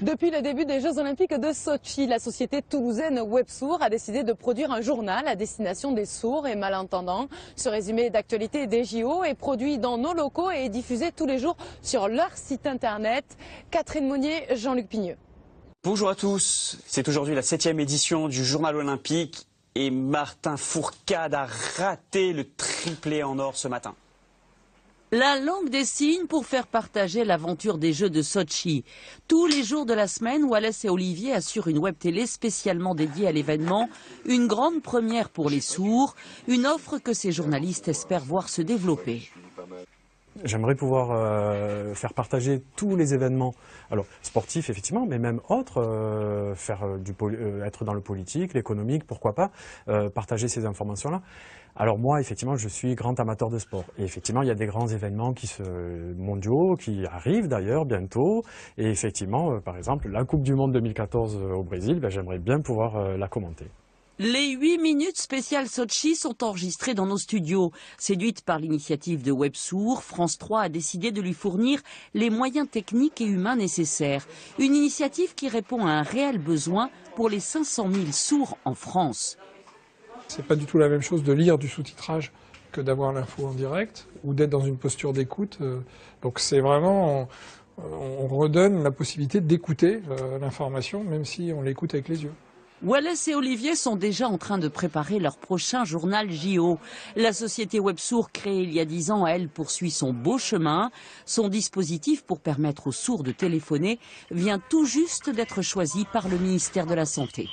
Depuis le début des Jeux Olympiques de Sotchi, la société toulousaine Websourd a décidé de produire un journal à destination des sourds et malentendants. Ce résumé d'actualité des JO est produit dans nos locaux et est diffusé tous les jours sur leur site internet. Catherine Monnier, Jean-Luc Pigneux. Bonjour à tous, c'est aujourd'hui la 7e édition du journal olympique et Martin Fourcade a raté le triplé en or ce matin. La langue des signes pour faire partager l'aventure des Jeux de Sotchi. Tous les jours de la semaine, Wallace et Olivier assurent une web télé spécialement dédiée à l'événement. Une grande première pour les sourds, une offre que ces journalistes espèrent voir se développer. J'aimerais pouvoir faire partager tous les événements, alors sportifs effectivement, mais même autres, être dans le politique, l'économique, pourquoi pas, partager ces informations-là. Alors moi, effectivement, je suis grand amateur de sport. Et effectivement, il y a des grands événements mondiaux qui arrivent d'ailleurs bientôt. Et effectivement, par exemple, la Coupe du Monde 2014 au Brésil, j'aimerais bien pouvoir la commenter. Les 8 minutes spéciales Sotchi sont enregistrées dans nos studios. Séduite par l'initiative de Websourd, France 3 a décidé de lui fournir les moyens techniques et humains nécessaires. Une initiative qui répond à un réel besoin pour les 500 000 sourds en France. C'est pas du tout la même chose de lire du sous-titrage que d'avoir l'info en direct ou d'être dans une posture d'écoute. Donc c'est vraiment, on redonne la possibilité d'écouter l'information même si on l'écoute avec les yeux. Wallace et Olivier sont déjà en train de préparer leur prochain journal JO. La société Websourd, créée il y a 10 ans, elle poursuit son beau chemin. Son dispositif pour permettre aux sourds de téléphoner vient tout juste d'être choisi par le ministère de la Santé.